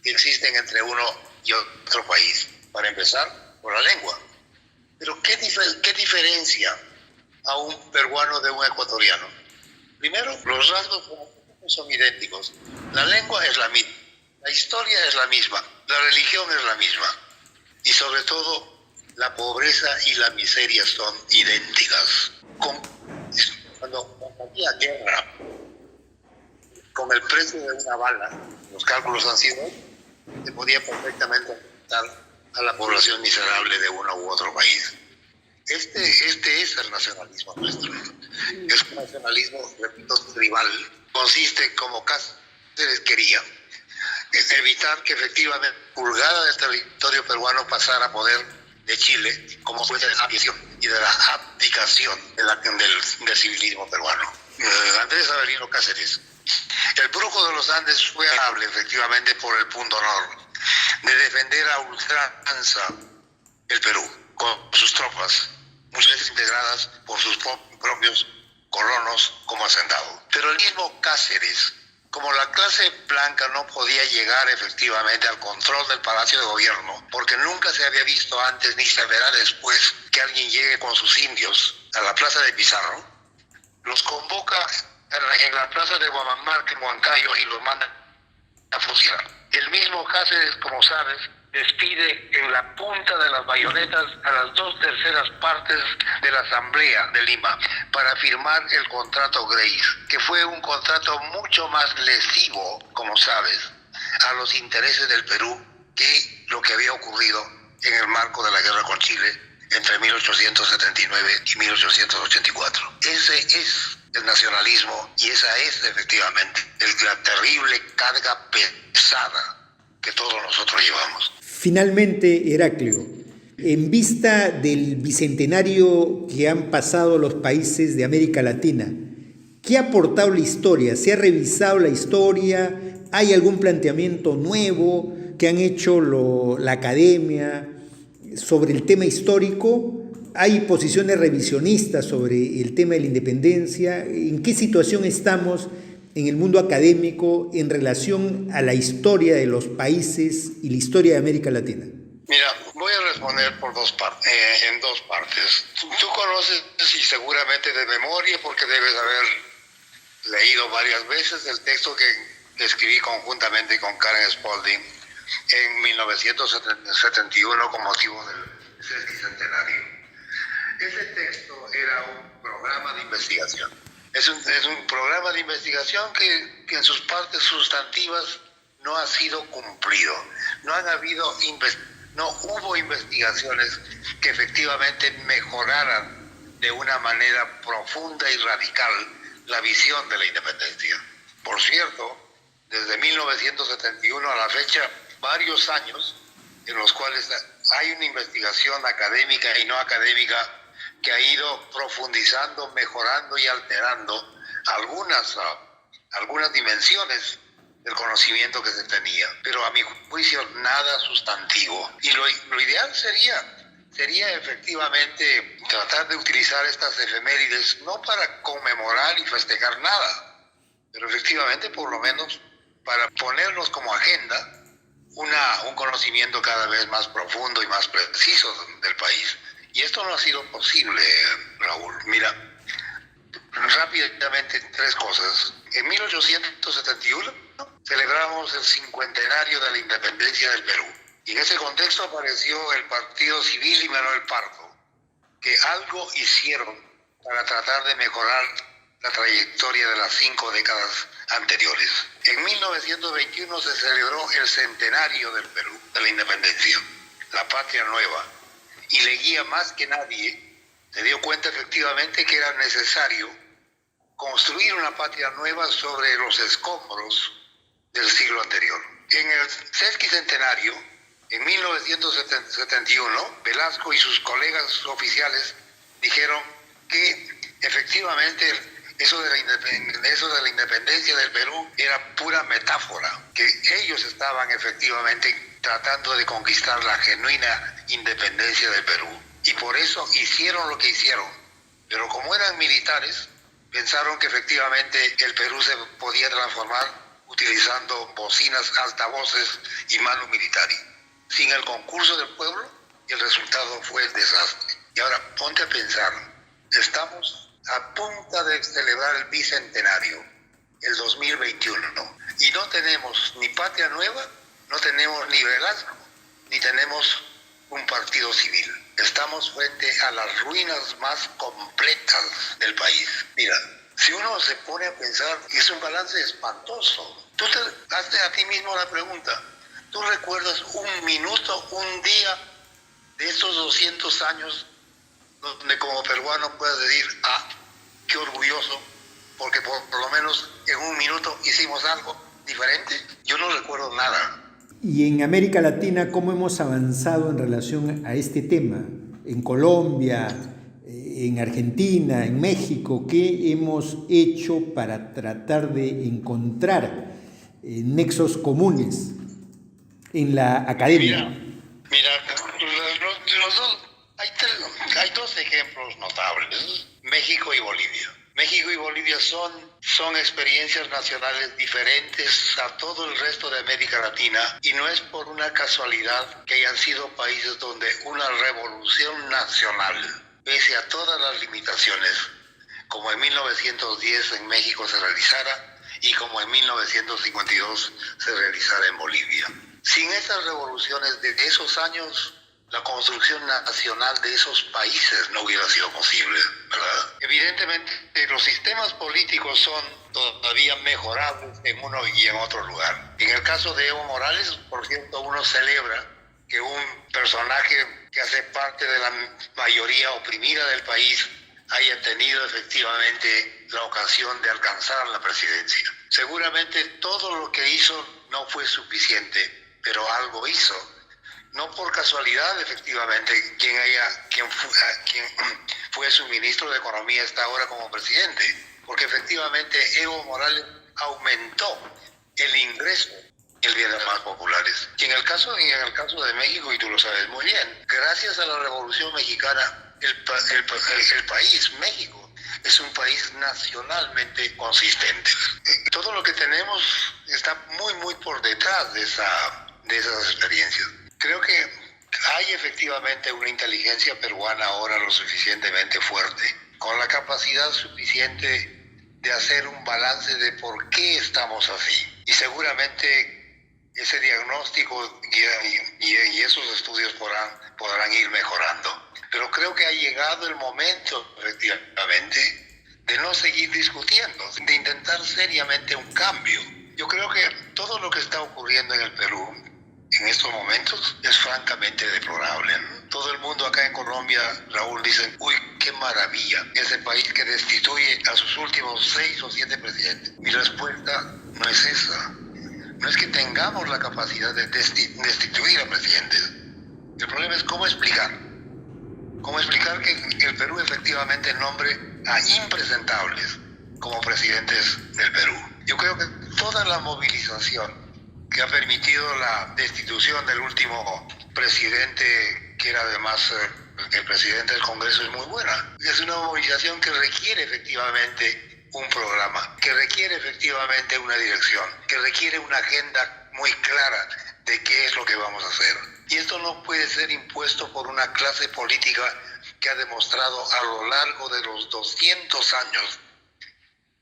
que existen entre uno y otro país. Para empezar, por la lengua. Pero ¿qué diferencia a un peruano de un ecuatoriano? Primero, los rasgos son idénticos. La lengua es la misma, la historia es la misma, la religión es la misma. Y sobre todo, la pobreza y la miseria son idénticas. Cuando había guerra, con el precio de una bala, los cálculos han sido, se podía perfectamente afectar a la población miserable de uno u otro país. Este es el nacionalismo nuestro. Es un nacionalismo, repito, tribal. Consiste, como Cáceres quería, en evitar que efectivamente pulgada del territorio peruano pasara a poder de Chile, como fue de la aviación y de la abdicación del civilismo peruano. Andrés Avelino Cáceres. El brujo de los Andes fue amable, efectivamente, por el punto honor de defender a ultranza el Perú con sus tropas, muchas veces integradas por sus propios colonos como hacendados. Pero el mismo Cáceres, como la clase blanca no podía llegar efectivamente al control del Palacio de Gobierno, porque nunca se había visto antes ni se verá después que alguien llegue con sus indios a la plaza de Pizarro, los convoca en la plaza de Guamamarca, en Huancayo, y los manda a fusilar. El mismo Cáceres, como sabes, despide en la punta de las bayonetas a las 2/3 partes de la Asamblea de Lima para firmar el contrato Grace, que fue un contrato mucho más lesivo, como sabes, a los intereses del Perú que lo que había ocurrido en el marco de la guerra con Chile entre 1879 y 1884. Ese es el nacionalismo y esa es efectivamente la terrible carga pesada que todos nosotros llevamos. Finalmente, Heraclio, en vista del bicentenario que han pasado los países de América Latina, ¿qué ha aportado la historia? ¿Se ha revisado la historia? ¿Hay algún planteamiento nuevo que han hecho la academia sobre el tema histórico? ¿Hay posiciones revisionistas sobre el tema de la independencia? ¿En qué situación estamos en el mundo académico en relación a la historia de los países y la historia de América Latina? Mira, voy a responder en dos partes. Tú conoces y seguramente de memoria, porque debes haber leído varias veces el texto que escribí conjuntamente con Karen Spalding en 1971 con motivo del sesquicentenario. Ese texto era un programa de investigación. Es un programa de investigación que en sus partes sustantivas no ha sido cumplido. No hubo investigaciones que efectivamente mejoraran de una manera profunda y radical la visión de la independencia. Por cierto, desde 1971 a la fecha, varios años en los cuales hay una investigación académica y no académica que ha ido profundizando, mejorando y alterando algunas dimensiones del conocimiento que se tenía, pero a mi juicio nada sustantivo. Y lo ideal sería efectivamente tratar de utilizar estas efemérides no para conmemorar y festejar nada, pero efectivamente por lo menos para ponernos como agenda un conocimiento cada vez más profundo y más preciso del país. Y esto no ha sido posible, Raúl. Mira, rápidamente tres cosas. En 1871 celebramos el cincuentenario de la independencia del Perú. Y en ese contexto apareció el Partido Civil y Manuel Pardo, que algo hicieron para tratar de mejorar la trayectoria de las 5 décadas anteriores. En 1921 se celebró el centenario del Perú, de la independencia, la patria nueva. Y Leguía más que nadie se dio cuenta efectivamente que era necesario construir una patria nueva sobre los escombros del siglo anterior. En el sesquicentenario, en 1971, Velasco y sus colegas oficiales dijeron que efectivamente eso de la independencia del Perú era pura metáfora, que ellos estaban efectivamente tratando de conquistar la genuina independencia del Perú. Y por eso hicieron lo que hicieron. Pero como eran militares, pensaron que efectivamente el Perú se podía transformar utilizando bocinas, altavoces y mano militar. Sin el concurso del pueblo, el resultado fue el desastre. Y ahora ponte a pensar, estamos a punta de celebrar el bicentenario, el 2021. Y no tenemos ni patria nueva, no tenemos ni Velasco, ni tenemos un partido civil. Estamos frente a las ruinas más completas del país. Mira, si uno se pone a pensar, es un balance espantoso. Tú te haces a ti mismo la pregunta, ¿tú recuerdas un minuto, un día de estos 200 años donde como peruano puedes decir, qué orgulloso, porque por lo menos en un minuto hicimos algo diferente? Yo no recuerdo nada. Y en América Latina, ¿cómo hemos avanzado en relación a este tema? En Colombia, en Argentina, en México, ¿qué hemos hecho para tratar de encontrar nexos comunes en la academia? Mira, los dos, hay dos ejemplos notables, México y Bolivia. México y Bolivia son experiencias nacionales diferentes a todo el resto de América Latina, y no es por una casualidad que hayan sido países donde una revolución nacional, pese a todas las limitaciones, como en 1910 en México se realizara y como en 1952 se realizara en Bolivia. Sin esas revoluciones de esos años, la construcción nacional de esos países no hubiera sido posible, ¿verdad? Evidentemente, los sistemas políticos son todavía mejorables en uno y en otro lugar. En el caso de Evo Morales, por cierto, uno celebra que un personaje que hace parte de la mayoría oprimida del país haya tenido efectivamente la ocasión de alcanzar la presidencia. Seguramente todo lo que hizo no fue suficiente, pero algo hizo. No por casualidad, efectivamente, quien fue su ministro de Economía está ahora como presidente, porque efectivamente Evo Morales aumentó el ingreso y el bienes más populares. Y en el caso de México, y tú lo sabes muy bien, gracias a la Revolución Mexicana, el país, México, es un país nacionalmente consistente. Todo lo que tenemos está muy, muy por detrás de esas experiencias. Creo que hay efectivamente una inteligencia peruana ahora lo suficientemente fuerte, con la capacidad suficiente de hacer un balance de por qué estamos así. Y seguramente ese diagnóstico y esos estudios podrán ir mejorando. Pero creo que ha llegado el momento, efectivamente, de no seguir discutiendo, de intentar seriamente un cambio. Yo creo que todo lo que está ocurriendo en el Perú en estos momentos es francamente deplorable. Todo el mundo acá en Colombia, Raúl, dicen, uy, qué maravilla, ese país que destituye a sus últimos 6 o 7 presidentes. Mi respuesta no es esa. No es que tengamos la capacidad de destituir a presidentes. El problema es cómo explicar. Cómo explicar que el Perú efectivamente nombre a impresentables como presidentes del Perú. Yo creo que toda la movilización que ha permitido la destitución del último presidente, que era además el presidente del Congreso, es muy buena. Es una movilización que requiere efectivamente un programa, que requiere efectivamente una dirección, que requiere una agenda muy clara de qué es lo que vamos a hacer. Y esto no puede ser impuesto por una clase política que ha demostrado a lo largo de los 200 años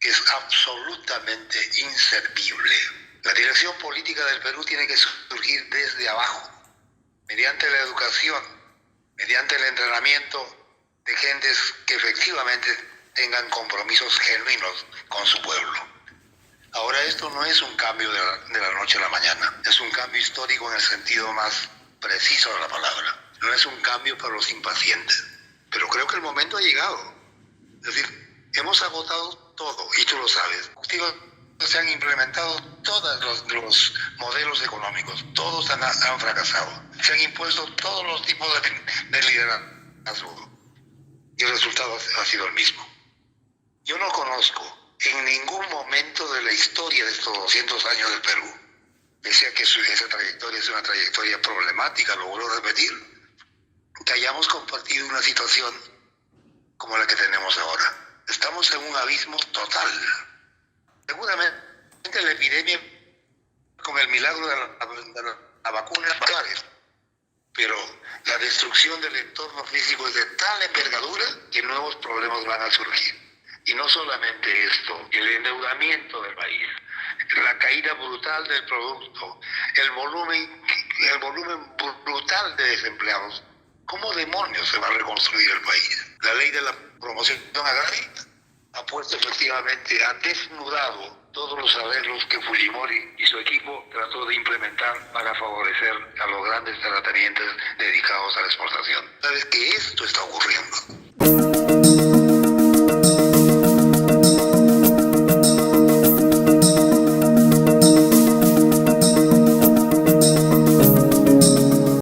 que es absolutamente inservible. La dirección política del Perú tiene que surgir desde abajo, mediante la educación, mediante el entrenamiento de gentes que efectivamente tengan compromisos genuinos con su pueblo. Ahora, esto no es un cambio de la noche a la mañana, es un cambio histórico en el sentido más preciso de la palabra. No es un cambio para los impacientes, pero creo que el momento ha llegado. Es decir, hemos agotado todo, y tú lo sabes. Se han implementado todos los modelos económicos, todos han fracasado. Se han impuesto todos los tipos de liderazgo y el resultado ha sido el mismo. Yo no conozco en ningún momento de la historia de estos 200 años del Perú, pese a que esa trayectoria es una trayectoria problemática, lo vuelvo a repetir, que hayamos compartido una situación como la que tenemos ahora. Estamos en un abismo total. Seguramente la epidemia, con el milagro de la vacuna, pero la destrucción del entorno físico es de tal envergadura que nuevos problemas van a surgir. Y no solamente esto, el endeudamiento del país, la caída brutal del producto, el volumen brutal de desempleados. ¿Cómo demonios se va a reconstruir el país? La ley de la promoción agraria ha puesto efectivamente, ha desnudado todos los arreglos que Fujimori y su equipo trató de implementar para favorecer a los grandes terratenientes dedicados a la exportación. ¿Sabes que esto está ocurriendo?